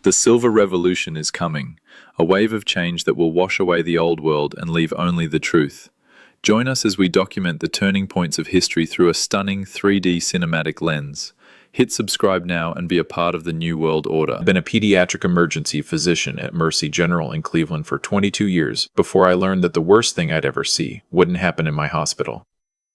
The Silver Revolution is coming, a wave of change that will wash away the old world and leave only the truth. Join us as we document the turning points of history through a stunning 3D cinematic lens. Hit subscribe now and be a part of the New World Order. I've been a pediatric emergency physician at Mercy General in Cleveland for 22 years before I learned that the worst thing I'd ever see wouldn't happen in my hospital.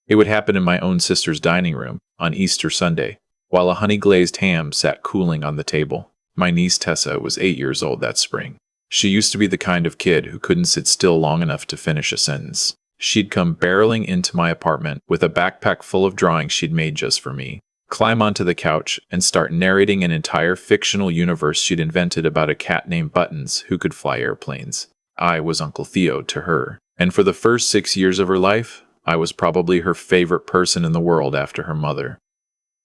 It would happen in my own sister's dining room on Easter Sunday, while a honey-glazed ham sat cooling on the table. My niece Tessa was 8 years old that spring. She used to be the kind of kid who couldn't sit still long enough to finish a sentence. She'd come barreling into my apartment with a backpack full of drawings she'd made just for me, climb onto the couch, and start narrating an entire fictional universe she'd invented about a cat named Buttons who could fly airplanes. I was Uncle Theo to her, and for the first 6 years of her life, I was probably her favorite person in the world after her mother.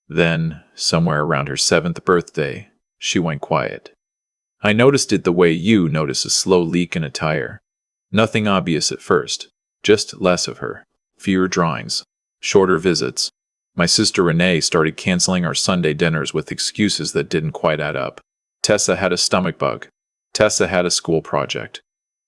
Then, somewhere around her 7th birthday, she went quiet. I noticed it the way you notice a slow leak in a tire. Nothing obvious at first, just less of her, fewer drawings, shorter visits. My sister Renee started canceling our Sunday dinners with excuses that didn't quite add up. Tessa had a stomach bug. Tessa had a school project.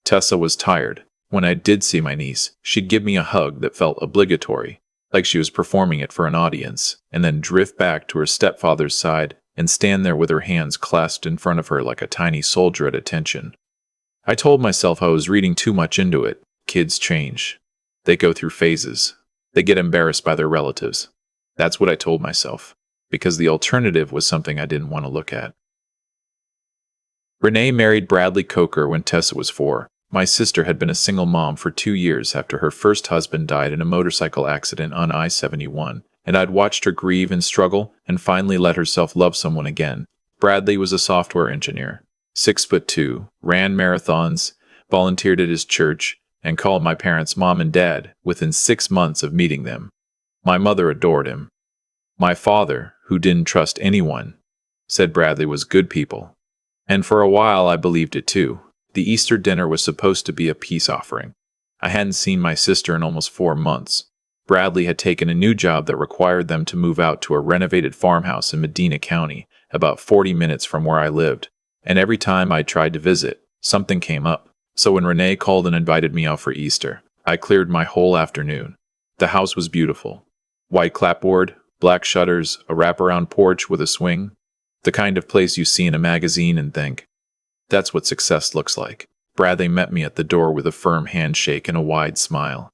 Tessa was tired. When I did see my niece, she'd give me a hug that felt obligatory, like she was performing it for an audience, and then drift back to her stepfather's side and stand there with her hands clasped in front of her like a tiny soldier at attention. I told myself I was reading too much into it. Kids change. They go through phases. They get embarrassed by their relatives. That's what I told myself, because the alternative was something I didn't want to look at. Renee married Bradley Coker when Tessa was 4. My sister had been a single mom for 2 years after her first husband died in a motorcycle accident on I-71, and I'd watched her grieve and struggle and finally let herself love someone again. Bradley was a software engineer, 6'2", ran marathons, volunteered at his church, and called my parents mom and dad within 6 months of meeting them. My mother adored him. My father, who didn't trust anyone, said Bradley was good people. And for a while I believed it too. The Easter dinner was supposed to be a peace offering. I hadn't seen my sister in almost 4 months. Bradley had taken a new job that required them to move out to a renovated farmhouse in Medina County, about 40 minutes from where I lived. And every time I tried to visit, something came up. So when Renee called and invited me out for Easter, I cleared my whole afternoon. The house was beautiful. White clapboard, black shutters, a wraparound porch with a swing. The kind of place you see in a magazine and think, that's what success looks like. Bradley met me at the door with a firm handshake and a wide smile.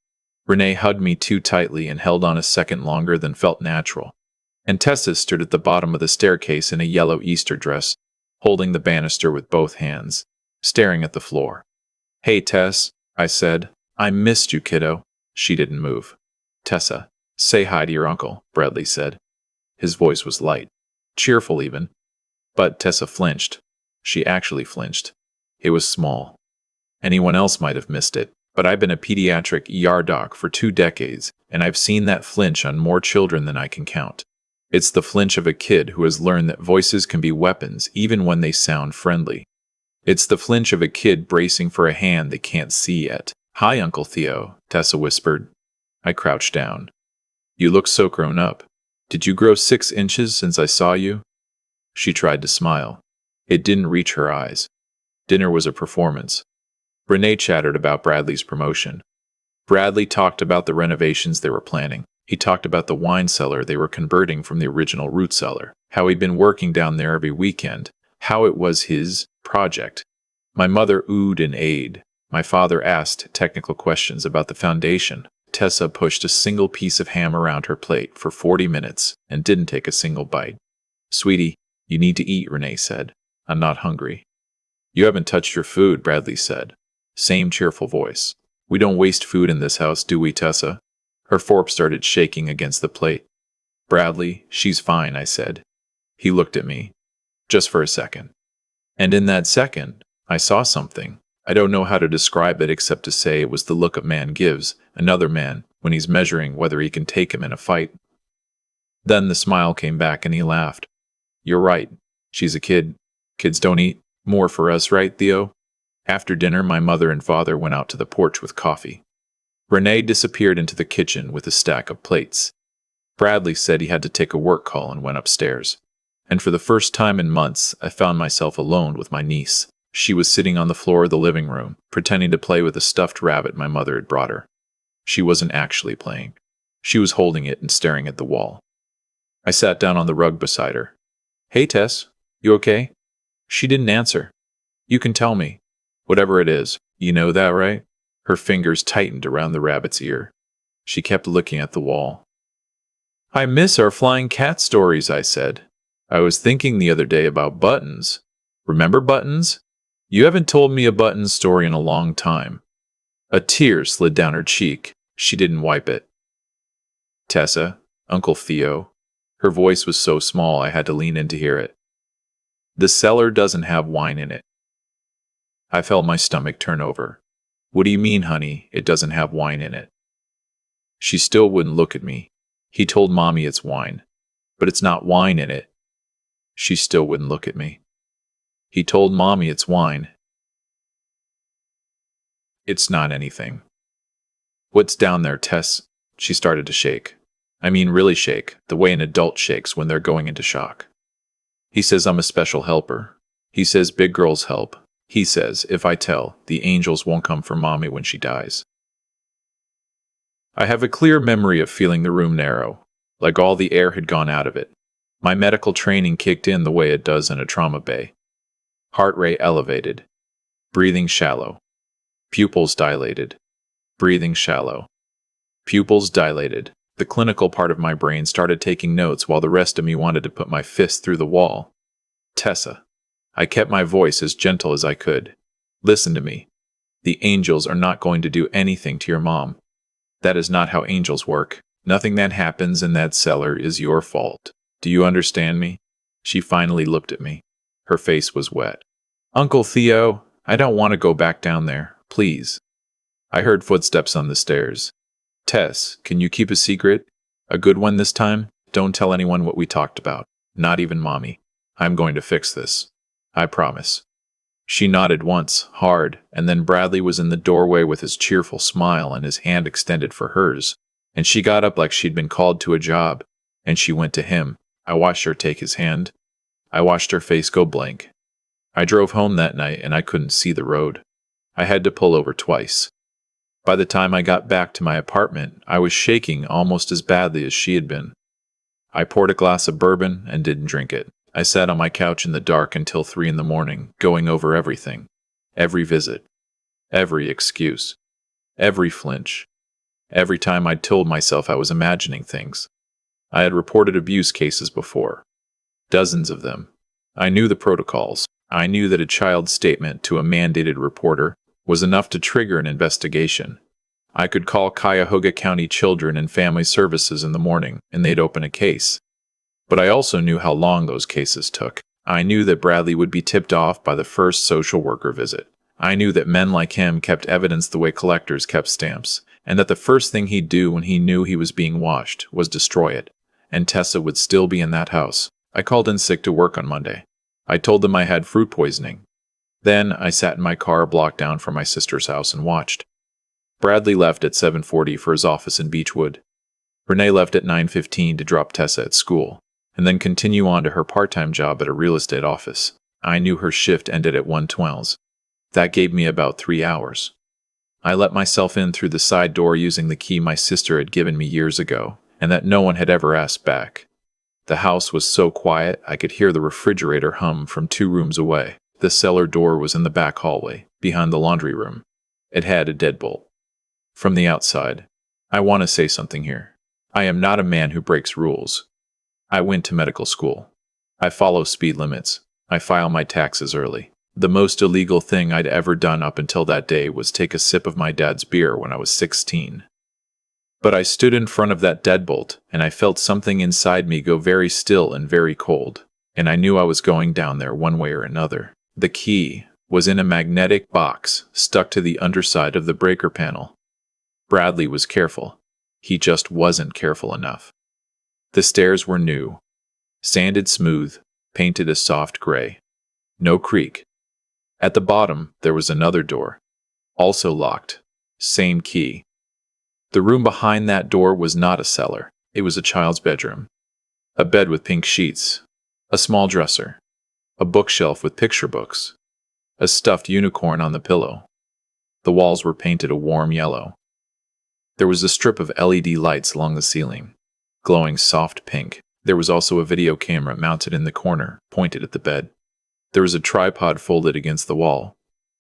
Renee hugged me too tightly and held on a second longer than felt natural. And Tessa stood at the bottom of the staircase in a yellow Easter dress, holding the banister with both hands, staring at the floor. "Hey, Tess," I said. "I missed you, kiddo." She didn't move. "Tessa, say hi to your uncle," Bradley said. His voice was light, cheerful even. But Tessa flinched. She actually flinched. It was small. Anyone else might have missed it, but I've been a pediatric ER doc for 2 decades, and I've seen that flinch on more children than I can count. It's the flinch of a kid who has learned that voices can be weapons even when they sound friendly. It's the flinch of a kid bracing for a hand they can't see yet. "Hi, Uncle Theo," Tessa whispered. I crouched down. "You look so grown up. Did you grow 6 inches since I saw you?" She tried to smile. It didn't reach her eyes. Dinner was a performance. Renee chattered about Bradley's promotion. Bradley talked about the renovations they were planning. He talked about the wine cellar they were converting from the original root cellar, how he'd been working down there every weekend, how it was his project. My mother oohed and ahed. My father asked technical questions about the foundation. Tessa pushed a single piece of ham around her plate for 40 minutes and didn't take a single bite. "Sweetie, you need to eat," Renee said. "I'm not hungry." "You haven't touched your food," Bradley said. Same cheerful voice. "We don't waste food in this house, do we, Tessa?" Her fork started shaking against the plate. "Bradley, she's fine," I said. He looked at me. Just for a second. And in that second, I saw something. I don't know how to describe it except to say it was the look a man gives another man when he's measuring whether he can take him in a fight. Then the smile came back and he laughed. "You're right. She's a kid. Kids don't eat. More for us, right, Theo?" After dinner, my mother and father went out to the porch with coffee. Renee disappeared into the kitchen with a stack of plates. Bradley said he had to take a work call and went upstairs. And for the first time in months, I found myself alone with my niece. She was sitting on the floor of the living room, pretending to play with a stuffed rabbit my mother had brought her. She wasn't actually playing. She was holding it and staring at the wall. I sat down on the rug beside her. "Hey, Tess, you okay?" She didn't answer. "You can tell me. Whatever it is. You know that, right?" Her fingers tightened around the rabbit's ear. She kept looking at the wall. "I miss our flying cat stories," I said. "I was thinking the other day about Buttons. Remember Buttons? You haven't told me a Buttons story in a long time." A tear slid down her cheek. She didn't wipe it. "Tessa, Uncle Theo." Her voice was so small I had to lean in to hear it. "The cellar doesn't have wine in it." I felt my stomach turn over. "What do you mean, honey, it doesn't have wine in it?" She still wouldn't look at me. "He told Mommy it's wine, but it's not wine in it." She still wouldn't look at me. "He told Mommy it's wine. It's not anything." "What's down there, Tess?" She started to shake. I mean really shake, the way an adult shakes when they're going into shock. "He says I'm a special helper. He says big girls help. He says, if I tell, the angels won't come for Mommy when she dies." I have a clear memory of feeling the room narrow, like all the air had gone out of it. My medical training kicked in the way it does in a trauma bay. Heart rate elevated. Breathing shallow. Pupils dilated. Breathing shallow. Pupils dilated. The clinical part of my brain started taking notes while the rest of me wanted to put my fist through the wall. "Tessa." I kept my voice as gentle as I could. "Listen to me. The angels are not going to do anything to your mom. That is not how angels work. Nothing that happens in that cellar is your fault. Do you understand me?" She finally looked at me. Her face was wet. "Uncle Theo, I don't want to go back down there. Please." I heard footsteps on the stairs. "Tess, can you keep a secret? A good one this time? Don't tell anyone what we talked about. Not even Mommy. I'm going to fix this. I promise." She nodded once, hard, and then Bradley was in the doorway with his cheerful smile and his hand extended for hers. And she got up like she'd been called to a job, and she went to him. I watched her take his hand. I watched her face go blank. I drove home that night and I couldn't see the road. I had to pull over twice. By the time I got back to my apartment, I was shaking almost as badly as she had been. I poured a glass of bourbon and didn't drink it. I sat on my couch in the dark until 3 in the morning, going over everything. Every visit. Every excuse. Every flinch. Every time I'd told myself I was imagining things. I had reported abuse cases before. Dozens of them. I knew the protocols. I knew that a child's statement to a mandated reporter was enough to trigger an investigation. I could call Cuyahoga County Children and Family Services in the morning, and they'd open a case. But I also knew how long those cases took. I knew that Bradley would be tipped off by the first social worker visit. I knew that men like him kept evidence the way collectors kept stamps, and that the first thing he'd do when he knew he was being watched was destroy it. And Tessa would still be in that house. I called in sick to work on Monday. I told them I had fruit poisoning. Then I sat in my car a block down from my sister's house and watched. Bradley left at 7:40 for his office in Beechwood. Renee left at 9:15 to drop Tessa at school, and then continue on to her part-time job at a real estate office. I knew her shift ended at 1:12. That gave me about 3 hours. I let myself in through the side door using the key my sister had given me years ago, and that no one had ever asked back. The house was so quiet I could hear the refrigerator hum from 2 rooms away. The cellar door was in the back hallway, behind the laundry room. It had a deadbolt. From the outside, I want to say something here. I am not a man who breaks rules. I went to medical school. I follow speed limits. I file my taxes early. The most illegal thing I'd ever done up until that day was take a sip of my dad's beer when I was 16. But I stood in front of that deadbolt, and I felt something inside me go very still and very cold, and I knew I was going down there one way or another. The key was in a magnetic box stuck to the underside of the breaker panel. Bradley was careful. He just wasn't careful enough. The stairs were new, sanded smooth, painted a soft gray. No creak. At the bottom, there was another door, also locked, same key. The room behind that door was not a cellar. It was a child's bedroom. A bed with pink sheets. A small dresser. A bookshelf with picture books. A stuffed unicorn on the pillow. The walls were painted a warm yellow. There was a strip of LED lights along the ceiling, glowing soft pink. There was also a video camera mounted in the corner, pointed at the bed. There was a tripod folded against the wall.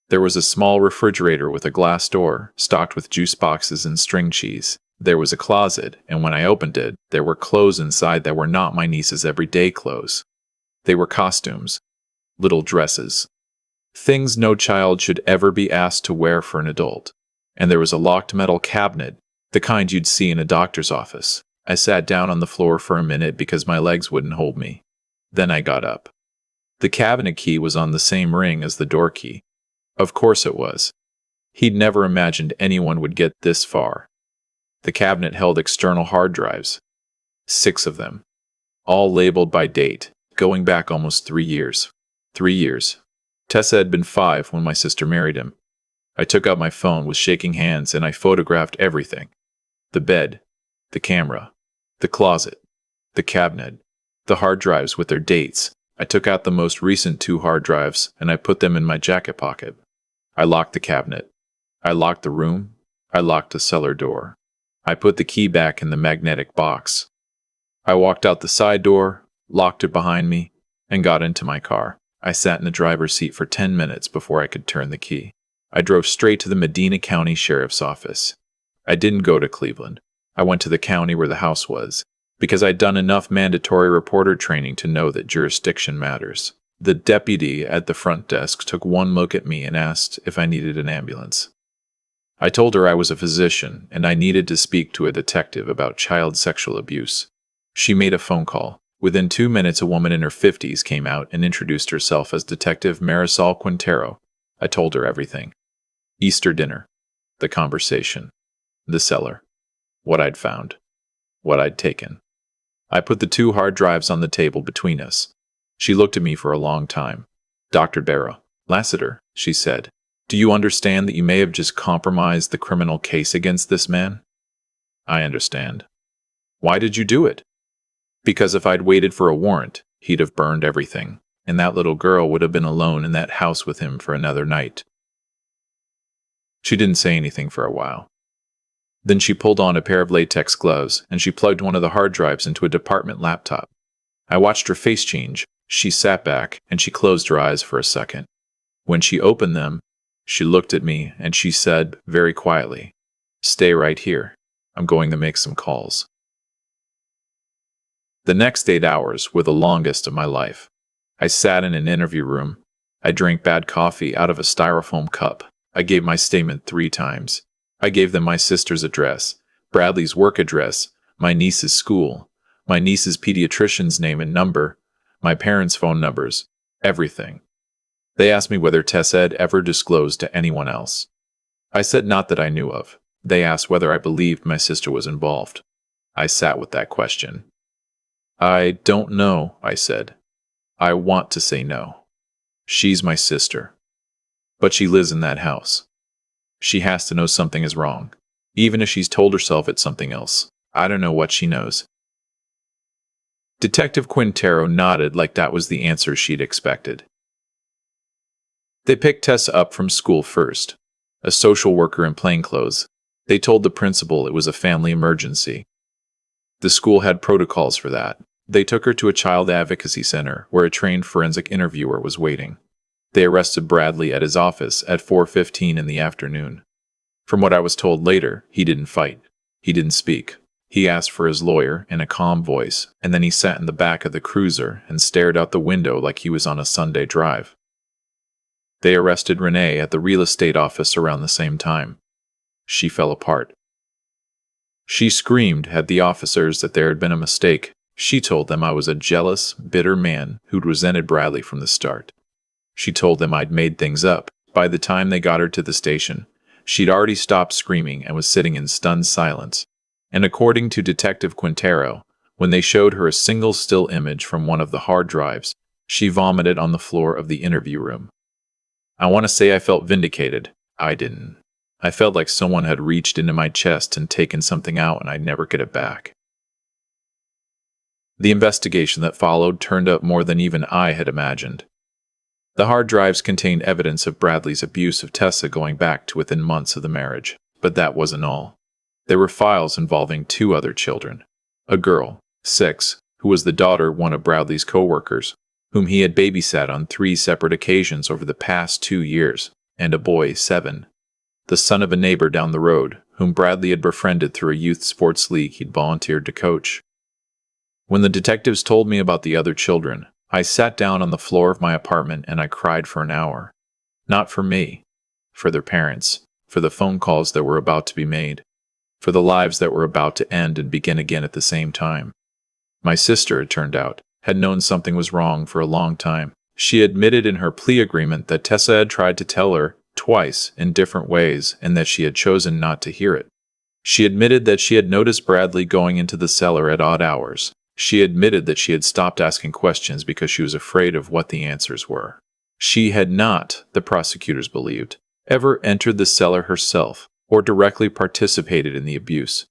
There was a small refrigerator with a glass door, stocked with juice boxes and string cheese. There was a closet, and when I opened it, there were clothes inside that were not my niece's everyday clothes. They were costumes, little dresses, things no child should ever be asked to wear for an adult. And there was a locked metal cabinet, the kind you'd see in a doctor's office. I sat down on the floor for a minute because my legs wouldn't hold me. Then I got up. The cabinet key was on the same ring as the door key. Of course it was. He'd never imagined anyone would get this far. The cabinet held external hard drives. 6 of them. All labeled by date, going back almost 3 years. 3 years. Tessa had been 5 when my sister married him. I took out my phone with shaking hands and I photographed everything. The bed, the camera, the closet, the cabinet, the hard drives with their dates. I took out the most recent 2 hard drives and I put them in my jacket pocket. I locked the cabinet. I locked the room. I locked the cellar door. I put the key back in the magnetic box. I walked out the side door, locked it behind me, and got into my car. I sat in the driver's seat for 10 minutes before I could turn the key. I drove straight to the Medina County Sheriff's Office. I didn't go to Cleveland. I went to the county where the house was, because I'd done enough mandatory reporter training to know that jurisdiction matters. The deputy at the front desk took one look at me and asked if I needed an ambulance. I told her I was a physician and I needed to speak to a detective about child sexual abuse. She made a phone call. Within 2 minutes, a woman in her 50s came out and introduced herself as Detective Marisol Quintero. I told her everything. Easter dinner, the conversation, the cellar, what I'd found, what I'd taken. I put the 2 hard drives on the table between us. She looked at me for a long time. Dr. Barrow, Lassiter, she said, do you understand that you may have just compromised the criminal case against this man? I understand. Why did you do it? Because if I'd waited for a warrant, he'd have burned everything, and that little girl would have been alone in that house with him for another night. She didn't say anything for a while. Then she pulled on a pair of latex gloves, and she plugged one of the hard drives into a department laptop. I watched her face change. She sat back, and she closed her eyes for a second. When she opened them, she looked at me, and she said, very quietly, "Stay right here. I'm going to make some calls." The next 8 hours were the longest of my life. I sat in an interview room. I drank bad coffee out of a styrofoam cup. I gave my statement 3 times. I gave them my sister's address, Bradley's work address, my niece's school, my niece's pediatrician's name and number, my parents' phone numbers, everything. They asked me whether Tessa had ever disclosed to anyone else. I said not that I knew of. They asked whether I believed my sister was involved. I sat with that question. I don't know, I said. I want to say no. She's my sister. But she lives in that house. She has to know something is wrong, even if she's told herself it's something else. I don't know what she knows. Detective Quintero nodded like that was the answer she'd expected. They picked Tessa up from school first, a social worker in plainclothes. They told the principal it was a family emergency. The school had protocols for that. They took her to a child advocacy center where a trained forensic interviewer was waiting. They arrested Bradley at his office at 4:15 in the afternoon. From what I was told later, he didn't fight. He didn't speak. He asked for his lawyer in a calm voice, and then he sat in the back of the cruiser and stared out the window like he was on a Sunday drive. They arrested Renee at the real estate office around the same time. She fell apart. She screamed at the officers that there had been a mistake. She told them I was a jealous, bitter man who'd resented Bradley from the start. She told them I'd made things up. By the time they got her to the station, she'd already stopped screaming and was sitting in stunned silence. And according to Detective Quintero, when they showed her a single still image from one of the hard drives, she vomited on the floor of the interview room. I want to say I felt vindicated. I didn't. I felt like someone had reached into my chest and taken something out and I'd never get it back. The investigation that followed turned up more than even I had imagined. The hard drives contained evidence of Bradley's abuse of Tessa going back to within months of the marriage, but that wasn't all. There were files involving 2 other children. A girl, 6, who was the daughter of one of Bradley's co-workers, whom he had babysat on 3 separate occasions over the past 2 years, and a boy, 7, the son of a neighbor down the road, whom Bradley had befriended through a youth sports league he'd volunteered to coach. When the detectives told me about the other children, I sat down on the floor of my apartment and I cried for an hour. Not for me, for their parents, for the phone calls that were about to be made, for the lives that were about to end and begin again at the same time. My sister, it turned out, had known something was wrong for a long time. She admitted in her plea agreement that Tessa had tried to tell her twice in different ways and that she had chosen not to hear it. She admitted that she had noticed Bradley going into the cellar at odd hours. She admitted that she had stopped asking questions because she was afraid of what the answers were. She had not, the prosecutors believed, ever entered the cellar herself or directly participated in the abuse.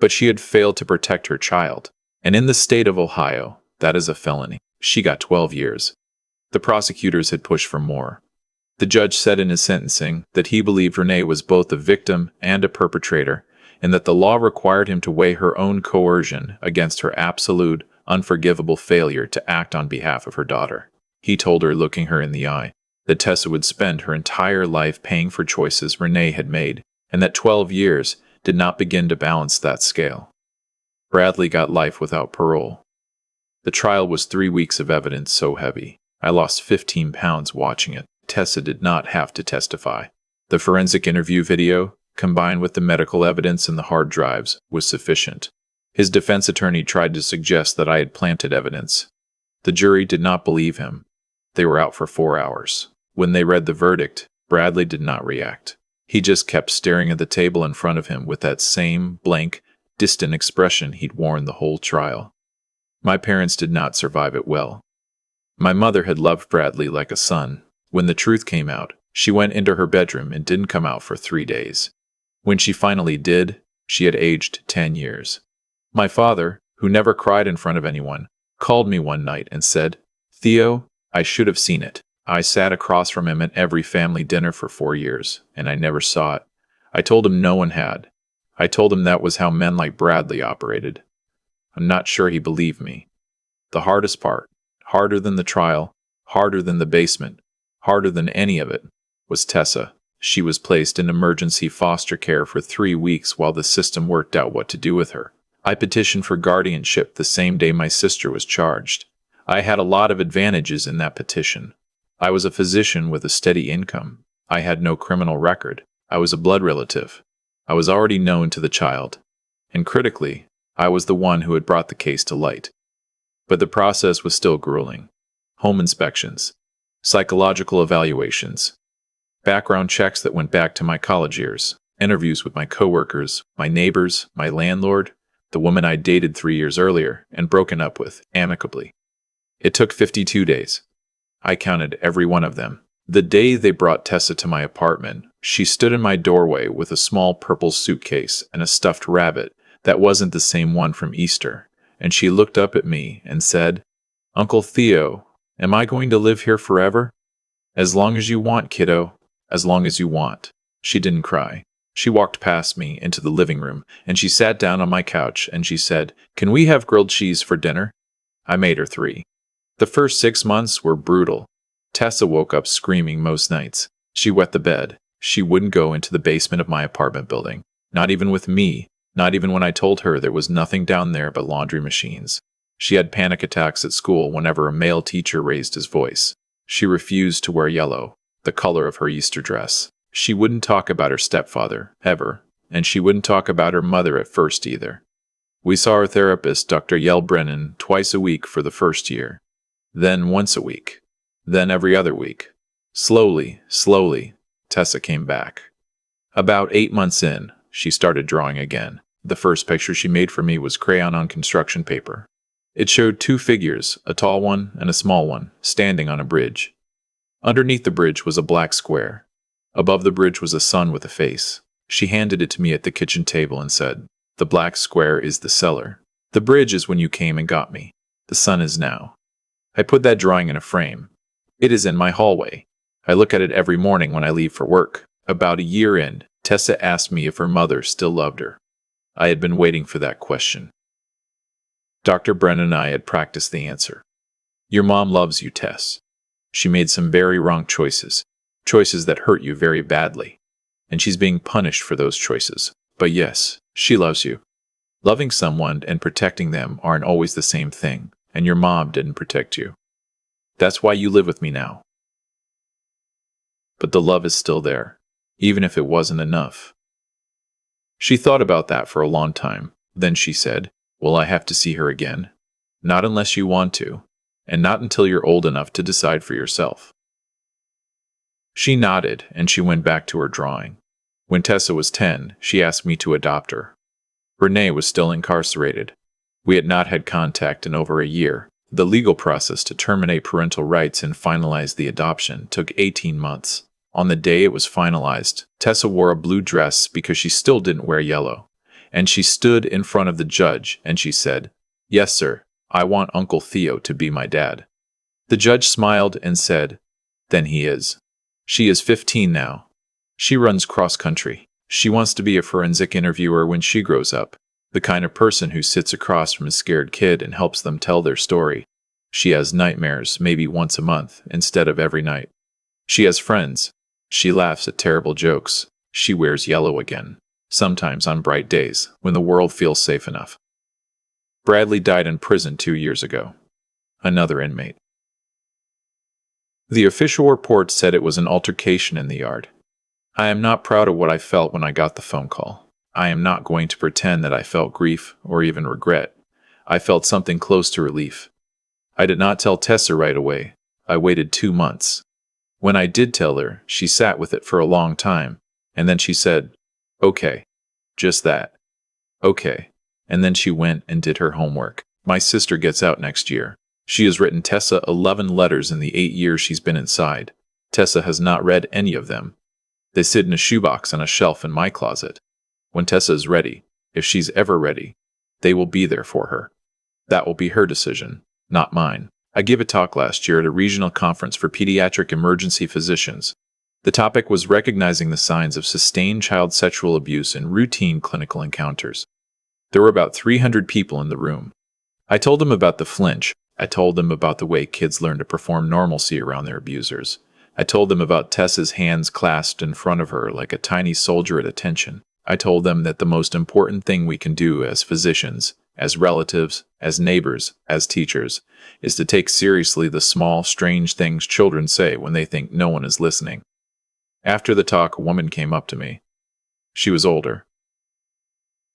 But she had failed to protect her child, and in the state of Ohio, that is a felony. She got 12 years. The prosecutors had pushed for more. The judge said in his sentencing that he believed Renee was both a victim and a perpetrator, and that the law required him to weigh her own coercion against her absolute, unforgivable failure to act on behalf of her daughter. He told her, looking her in the eye, that Tessa would spend her entire life paying for choices Renee had made, and that 12 years did not begin to balance that scale. Bradley got life without parole. The trial was 3 weeks of evidence so heavy, I lost 15 pounds watching it. Tessa did not have to testify. The forensic interview video, combined with the medical evidence in the hard drives, was sufficient. His defense attorney tried to suggest that I had planted evidence. The jury did not believe him. They were out for 4 hours. When they read the verdict, Bradley did not react. He just kept staring at the table in front of him with that same blank, distant expression he'd worn the whole trial. My parents did not survive it well. My mother had loved Bradley like a son. When the truth came out, she went into her bedroom and didn't come out for 3 days. When she finally did, she had aged 10 years. My father, who never cried in front of anyone, called me one night and said, "Theo, I should have seen it. I sat across from him at every family dinner for 4 years, and I never saw it. I told him no one had. I told him that was how men like Bradley operated. I'm not sure he believed me. The hardest part, harder than the trial, harder than the basement, harder than any of it, was Tessa. She was placed in emergency foster care for 3 weeks while the system worked out what to do with her. I petitioned for guardianship the same day my sister was charged. I had a lot of advantages in that petition. I was a physician with a steady income. I had no criminal record. I was a blood relative. I was already known to the child. And critically, I was the one who had brought the case to light. But the process was still grueling. Home inspections, psychological evaluations, background checks that went back to my college years, interviews with my coworkers, my neighbors, my landlord, the woman I dated 3 years earlier and broken up with amicably. It took 52 days. I counted every one of them. The day they brought Tessa to my apartment, she stood in my doorway with a small purple suitcase and a stuffed rabbit that wasn't the same one from Easter, and she looked up at me and said, "Uncle Theo, am I going to live here forever?" "As long as you want, kiddo. As long as you want." She didn't cry. She walked past me into the living room, and she sat down on my couch, and she said, "Can we have grilled cheese for dinner?" I made her 3. The first 6 months were brutal. Tessa woke up screaming most nights. She wet the bed. She wouldn't go into the basement of my apartment building. Not even with me. Not even when I told her there was nothing down there but laundry machines. She had panic attacks at school whenever a male teacher raised his voice. She refused to wear yellow, the color of her Easter dress. She wouldn't talk about her stepfather, ever, and she wouldn't talk about her mother at first either. We saw our therapist, Dr. Yell Brennan, twice a week for the first year. Then once a week. Then every other week. Slowly, Tessa came back. About 8 months in, she started drawing again. The first picture she made for me was crayon on construction paper. It showed 2 figures, a tall one and a small one, standing on a bridge. Underneath the bridge was a black square. Above the bridge was a sun with a face. She handed it to me at the kitchen table and said, "The black square is the cellar. The bridge is when you came and got me." The sun is now. I put that drawing in a frame. It is in my hallway. I look at it every morning when I leave for work. About a year in, Tessa asked me if her mother still loved her. I had been waiting for that question. Dr. Brennan and I had practiced the answer. Your mom loves you, Tess. She made some very wrong choices that hurt you very badly. And she's being punished for those choices. But yes, she loves you. Loving someone and protecting them aren't always the same thing, and your mom didn't protect you. That's why you live with me now. But the love is still there, even if it wasn't enough. She thought about that for a long time. Then she said, "Will I have to see her again? Not unless you want to, and not until you're old enough to decide for yourself." She nodded, and she went back to her drawing. When Tessa was 10, she asked me to adopt her. Renee was still incarcerated. We had not had contact in over a year. The legal process to terminate parental rights and finalize the adoption took 18 months. On the day it was finalized, Tessa wore a blue dress because she still didn't wear yellow. And she stood in front of the judge and she said, "Yes, sir, I want Uncle Theo to be my dad." The judge smiled and said, "Then he is." She is 15 now. She runs cross country. She wants to be a forensic interviewer when she grows up, the kind of person who sits across from a scared kid and helps them tell their story. She has nightmares maybe once a month instead of every night. She has friends. She laughs at terrible jokes. She wears yellow again, sometimes on bright days when the world feels safe enough. Bradley died in prison 2 years ago. Another inmate. The official report said it was an altercation in the yard. I am not proud of what I felt when I got the phone call. I am not going to pretend that I felt grief or even regret. I felt something close to relief. I did not tell Tessa right away. I waited 2 months. When I did tell her, she sat with it for a long time, and then she said, "Okay, just that. Okay." And then she went and did her homework. My sister gets out next year. She has written Tessa 11 letters in the 8 years she's been inside. Tessa has not read any of them. They sit in a shoebox on a shelf in my closet. When Tessa is ready, if she's ever ready, they will be there for her. That will be her decision, not mine. I gave a talk last year at a regional conference for pediatric emergency physicians. The topic was recognizing the signs of sustained child sexual abuse in routine clinical encounters. There were about 300 people in the room. I told them about the flinch. I told them about the way kids learn to perform normalcy around their abusers. I told them about Tessa's hands clasped in front of her like a tiny soldier at attention. I told them that the most important thing we can do as physicians, as relatives, as neighbors, as teachers, is to take seriously the small, strange things children say when they think no one is listening. After the talk, a woman came up to me. She was older.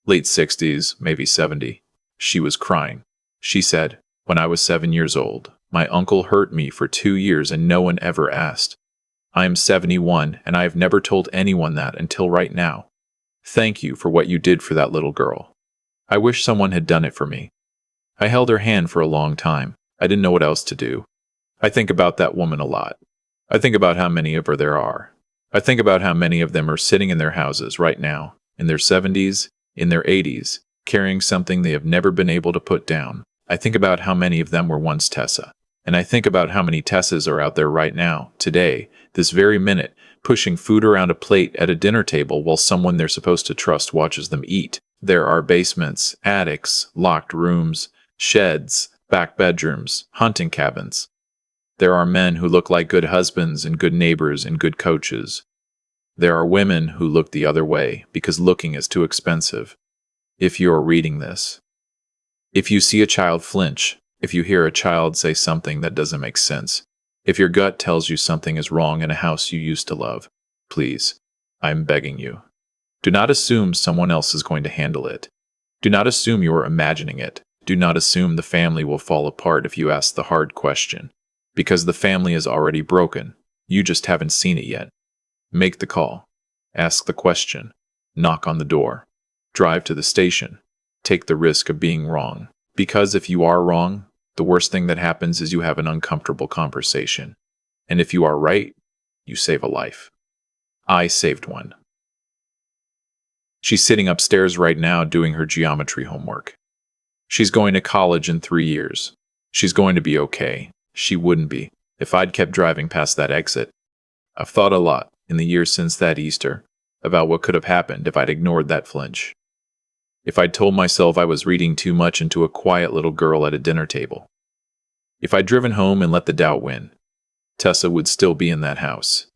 Late 60s, maybe 70. She was crying. She said, "When I was 7 years old, my uncle hurt me for 2 years and no one ever asked. I am 71 and I have never told anyone that until right now. Thank you for what you did for that little girl. I wish someone had done it for me." I held her hand for a long time. I didn't know what else to do. I think about that woman a lot. I think about how many of her there are. I think about how many of them are sitting in their houses right now, in their 70s, in their 80s, carrying something they have never been able to put down. I think about how many of them were once Tessa. And I think about how many Tessas are out there right now, today, this very minute, pushing food around a plate at a dinner table while someone they're supposed to trust watches them eat. There are basements, attics, locked rooms, sheds, back bedrooms, hunting cabins. There are men who look like good husbands and good neighbors and good coaches. There are women who look the other way because looking is too expensive. If you are reading this, if you see a child flinch, if you hear a child say something that doesn't make sense, if your gut tells you something is wrong in a house you used to love, please, I'm begging you, do not assume someone else is going to handle it. Do not assume you are imagining it. Do not assume the family will fall apart if you ask the hard question, because the family is already broken. You just haven't seen it yet. Make the call. Ask the question. Knock on the door. Drive to the station. Take the risk of being wrong. Because if you are wrong, the worst thing that happens is you have an uncomfortable conversation. And if you are right, you save a life. I saved one. She's sitting upstairs right now doing her geometry homework. She's going to college in 3 years. She's going to be okay. She wouldn't be if I'd kept driving past that exit. I've thought a lot in the years since that Easter about what could have happened if I'd ignored that flinch. If I'd told myself I was reading too much into a quiet little girl at a dinner table. If I'd driven home and let the doubt win, Tessa would still be in that house.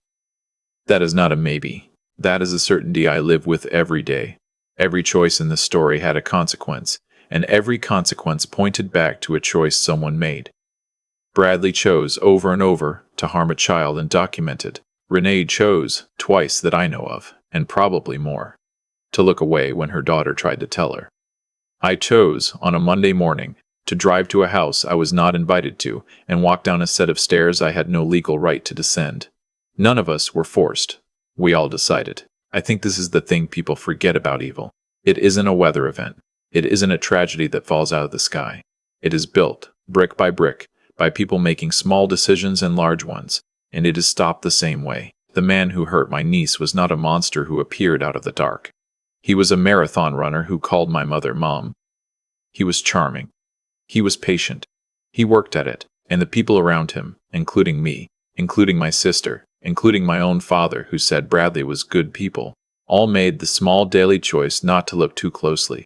That is not a maybe. That is a certainty I live with every day. Every choice in this story had a consequence, and every consequence pointed back to a choice someone made. Bradley chose over and over to harm a child and documented. Renee chose, twice that I know of, and probably more, to look away when her daughter tried to tell her. I chose, on a Monday morning, to drive to a house I was not invited to and walk down a set of stairs I had no legal right to descend. None of us were forced. We all decided. I think this is the thing people forget about evil. It isn't a weather event. It isn't a tragedy that falls out of the sky. It is built, brick by people making small decisions and large ones, and it is stopped the same way. The man who hurt my niece was not a monster who appeared out of the dark. He was a marathon runner who called my mother Mom. He was charming. He was patient. He worked at it, and the people around him, including me, including my sister, including my own father who said Bradley was good people, all made the small daily choice not to look too closely.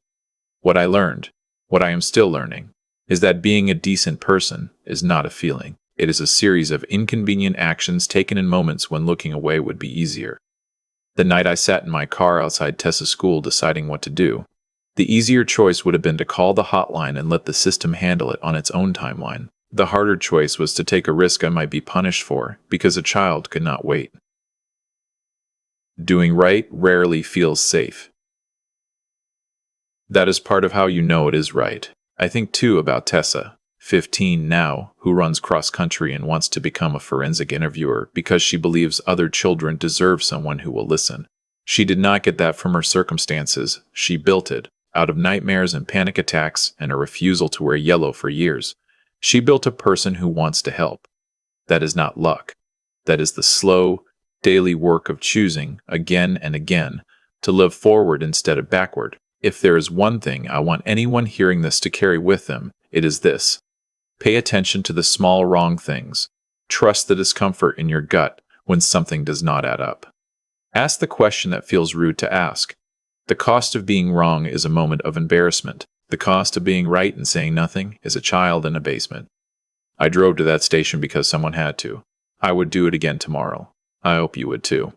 What I learned, what I am still learning, is that being a decent person is not a feeling. It is a series of inconvenient actions taken in moments when looking away would be easier. The night I sat in my car outside Tessa's school deciding what to do, the easier choice would have been to call the hotline and let the system handle it on its own timeline. The harder choice was to take a risk I might be punished for because a child could not wait. Doing right rarely feels safe. That is part of how you know it is right. I think too about Tessa, 15 now, who runs cross-country and wants to become a forensic interviewer because she believes other children deserve someone who will listen. She did not get that from her circumstances. She built it, out of nightmares and panic attacks and a refusal to wear yellow for years. She built a person who wants to help. That is not luck. That is the slow, daily work of choosing, again and again, to live forward instead of backward. If there is one thing I want anyone hearing this to carry with them, it is this. Pay attention to the small wrong things. Trust the discomfort in your gut when something does not add up. Ask the question that feels rude to ask. The cost of being wrong is a moment of embarrassment. The cost of being right and saying nothing is a child in a basement. I drove to that station because someone had to. I would do it again tomorrow. I hope you would too.